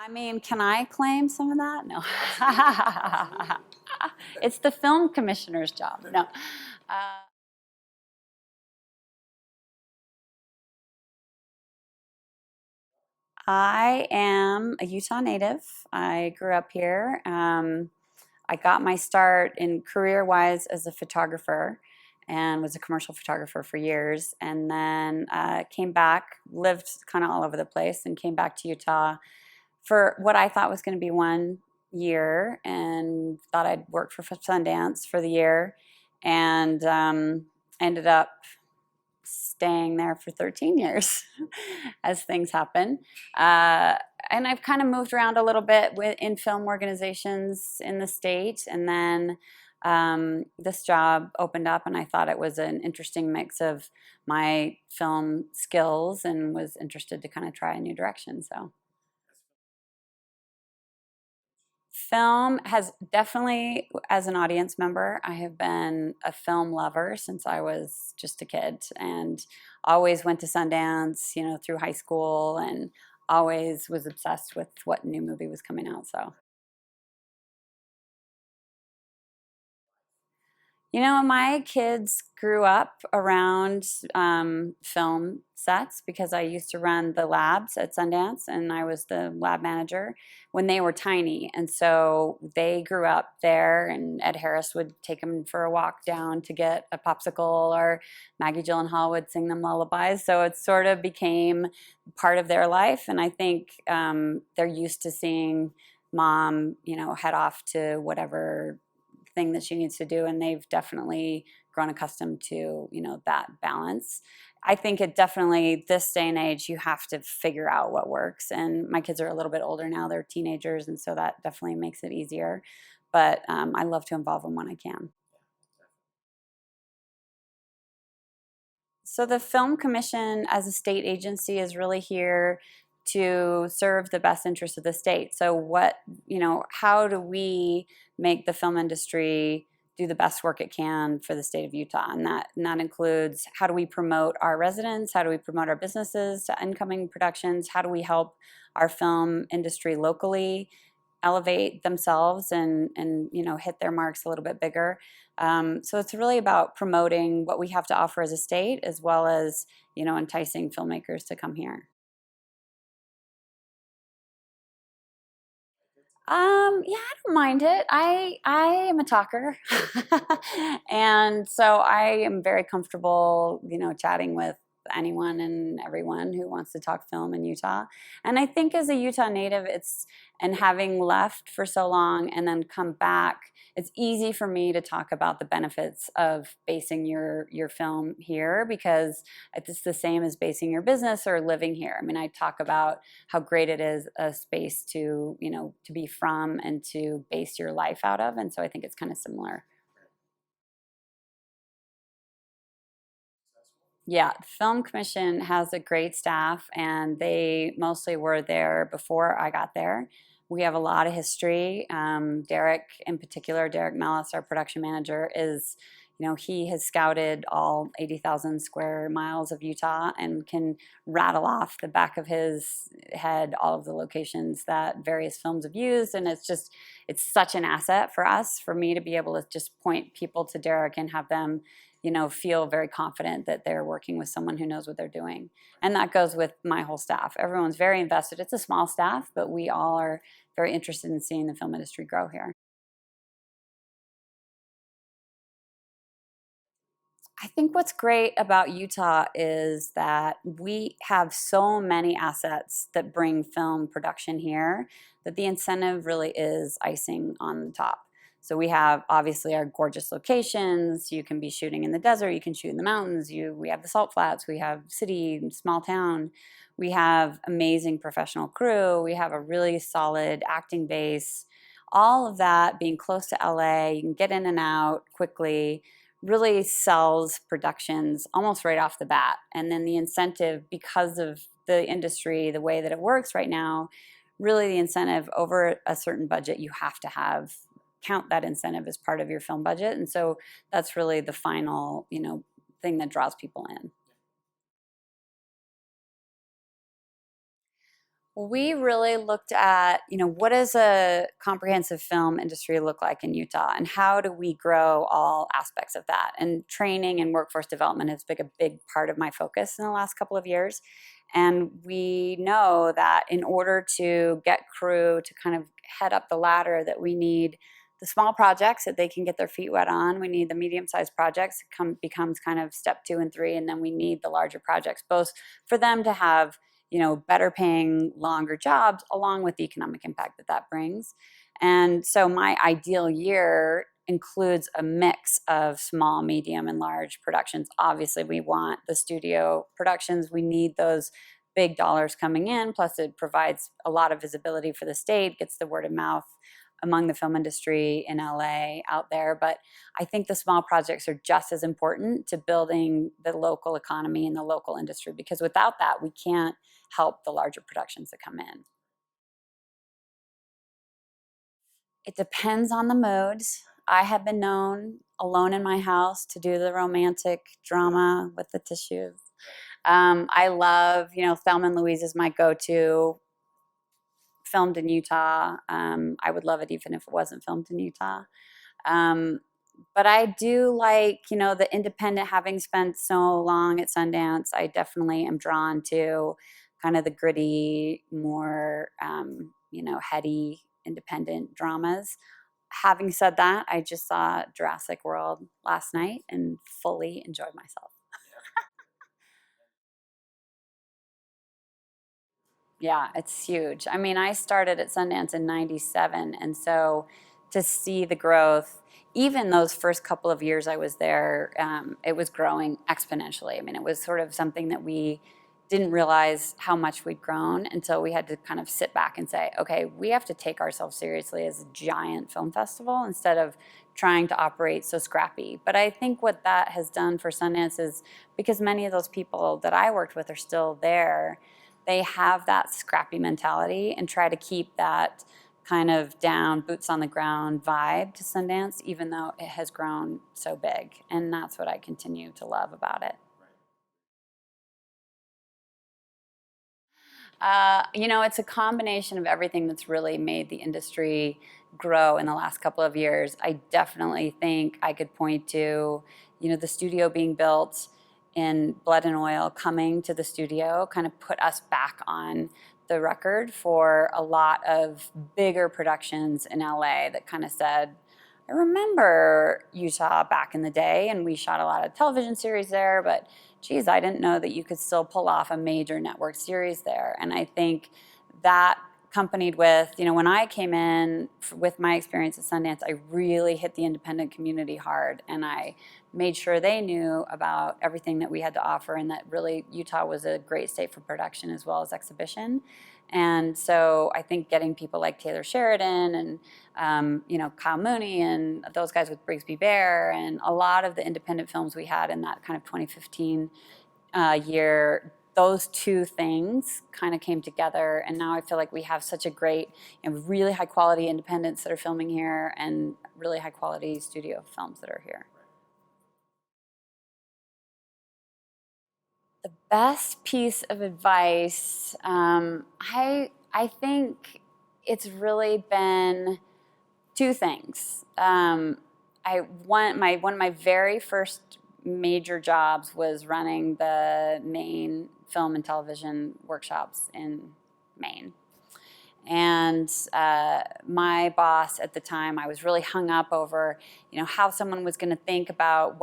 I mean, can I claim some of that? No. It's the film commissioner's job. No. I am a Utah native. I grew up here. I got my start in career-wise as a photographer and was a commercial photographer for years. And then came back, lived kind of all over the place, and came back to Utah for what I thought was going to be 1 year, and thought I'd work for Sundance for the year, and ended up staying there for 13 years as things happen. And I've kind of moved around a little bit in film organizations in the state, and then this job opened up, and I thought it was an interesting mix of my film skills, and was interested to kind of try a new direction. So film has definitely, as an audience member, I have been a film lover since I was just a kid, and always went to Sundance, through high school, and always was obsessed with what new movie was coming out. So, my kids grew up around film sets because I used to run the labs at Sundance, and I was the lab manager when they were tiny. And so they grew up there, and Ed Harris would take them for a walk down to get a popsicle, or Maggie Gyllenhaal would sing them lullabies. So it sort of became part of their life. And I think they're used to seeing mom, head off to whatever thing that she needs to do, and they've definitely grown accustomed to that balance. I think it definitely, this day and age, you have to figure out what works, and my kids are a little bit older now, they're teenagers, and so that definitely makes it easier, but I love to involve them when I can. So the Film Commission as a state agency is really here to serve the best interest of the state. So how do we make the film industry do the best work it can for the state of Utah? And that includes, how do we promote our residents? How do we promote our businesses to incoming productions? How do we help our film industry locally elevate themselves and hit their marks a little bit bigger? So it's really about promoting what we have to offer as a state, as well as enticing filmmakers to come here. Yeah, I don't mind it. I am a talker, and so I am very comfortable, chatting with anyone and everyone who wants to talk film in Utah. And I think as a Utah native, and having left for so long and then come back, it's easy for me to talk about the benefits of basing your film here, because it's the same as basing your business or living here. I mean, I talk about how great it is a space to be from and to base your life out of, and so I think it's kind of similar. Yeah, the Film Commission has a great staff, and they mostly were there before I got there. We have a lot of history. Derek, in particular, Derek Mellis, our production manager, he has scouted all 80,000 square miles of Utah, and can rattle off the back of his head all of the locations that various films have used. And it's such an asset for us, for me to be able to just point people to Derek and have them feel very confident that they're working with someone who knows what they're doing. And that goes with my whole staff. Everyone's very invested. It's a small staff, but we all are very interested in seeing the film industry grow here. I think what's great about Utah is that we have so many assets that bring film production here, that the incentive really is icing on the top. So we have obviously our gorgeous locations. You can be shooting in the desert, you can shoot in the mountains, we have the salt flats, we have city, small town. We have amazing professional crew, we have a really solid acting base. All of that being close to LA, you can get in and out quickly, really sells productions almost right off the bat. And then the incentive, because of the industry, the way that it works right now, really the incentive over a certain budget, you have to count that incentive as part of your film budget. And so that's really the final, thing that draws people in. We really looked at, what does a comprehensive film industry look like in Utah, and how do we grow all aspects of that? And training and workforce development has been a big part of my focus in the last couple of years. And we know that in order to get crew to kind of head up the ladder, that we need the small projects that they can get their feet wet on. We need the medium-sized projects. Becomes kind of step 2 and 3, and then we need the larger projects, both for them to have better paying, longer jobs, along with the economic impact that that brings. And so my ideal year includes a mix of small, medium, and large productions. Obviously, we want the studio productions. We need those big dollars coming in. Plus, it provides a lot of visibility for the state, gets the word of mouth among the film industry in LA out there. But I think the small projects are just as important to building the local economy and the local industry, because without that, we can't help the larger productions that come in. It depends on the moods. I have been known alone in my house to do the romantic drama with the tissues. I love, Thelma and Louise is my go-to. Filmed in Utah. I would love it even if it wasn't filmed in Utah. Um, but I do like, the independent, having spent so long at Sundance, I definitely am drawn to kind of the gritty, more, heady, independent dramas. Having said that, I just saw Jurassic World last night and fully enjoyed myself. Yeah, it's huge. I mean, I started at Sundance in '97, and so to see the growth, even those first couple of years I was there, it was growing exponentially. I mean, it was sort of something that we didn't realize how much we'd grown until we had to kind of sit back and say, okay, we have to take ourselves seriously as a giant film festival instead of trying to operate so scrappy. But I think what that has done for Sundance is, because many of those people that I worked with are still there, they have that scrappy mentality and try to keep that kind of down, boots on the ground vibe to Sundance, even though it has grown so big. And that's what I continue to love about it. It's a combination of everything that's really made the industry grow in the last couple of years. I definitely think I could point to, the studio being built in Blood and Oil, coming to the studio kind of put us back on the record for a lot of bigger productions in LA that kind of said, I remember Utah back in the day, and we shot a lot of television series there, but geez, I didn't know that you could still pull off a major network series there. And I think that, accompanied with, when I came in with my experience at Sundance, I really hit the independent community hard, and I made sure they knew about everything that we had to offer, and that really Utah was a great state for production as well as exhibition. And so I think getting people like Taylor Sheridan and Kyle Mooney and those guys with Brigsby Bear and a lot of the independent films we had in that kind of 2015 year, those two things kind of came together. And now I feel like we have such a great, really high quality independents that are filming here, and really high quality studio films that are here. The best piece of advice, I think it's really been two things. One of my very first major jobs was running the Maine film and television workshops in Maine. And my boss at the time, I was really hung up over, how someone was going to think about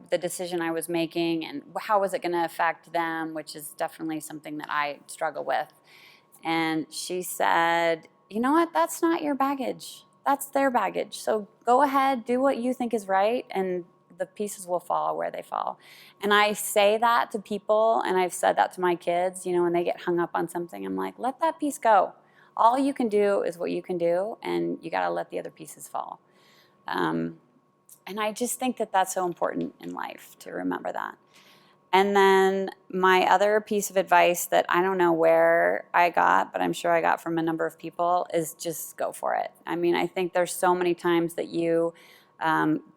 the decision I was making, and how was it going to affect them, which is definitely something that I struggle with. And she said, you know what, that's not your baggage. That's their baggage. So go ahead, do what you think is right, and the pieces will fall where they fall. And I say that to people, and I've said that to my kids, when they get hung up on something, I'm like, let that piece go. All you can do is what you can do, and you got to let the other pieces fall. And I just think that that's so important in life, to remember that. And then my other piece of advice that I don't know where I got, but I'm sure I got from a number of people, is just go for it. I mean, I think there's so many times that you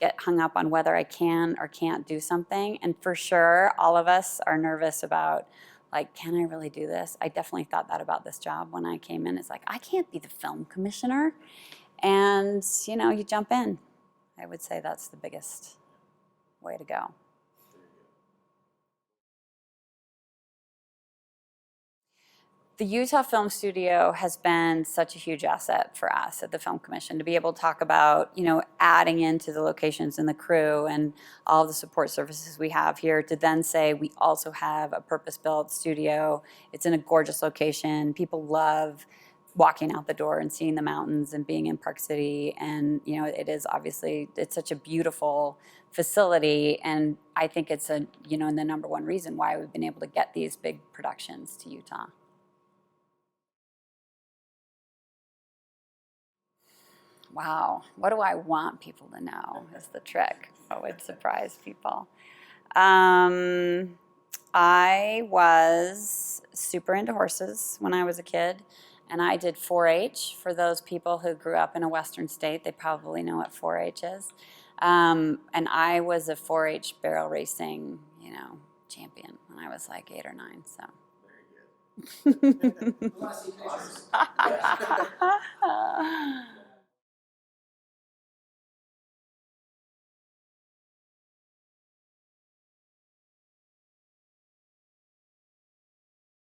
get hung up on whether I can or can't do something. And for sure, all of us are nervous about like, can I really do this? I definitely thought that about this job when I came in. It's like, I can't be the film commissioner. And, you know, you jump in. I would say that's the biggest way to go. The Utah Film Studio has been such a huge asset for us at the Film Commission to be able to talk about, you know, adding into the locations and the crew and all the support services we have here, to then say we also have a purpose-built studio. It's in a gorgeous location. People love walking out the door and seeing the mountains and being in Park City. And, you know, it is obviously, it's such a beautiful facility. And I think it's a, you know, the number one reason why we've been able to get these big productions to Utah. Wow, what do I want people to know is the trick. What would surprise people? I was super into horses when I was a kid, and I did 4-H. For those people who grew up in a Western state, they probably know what 4-H is. And I was a 4-H barrel racing, you know, champion when I was like 8 or 9. So.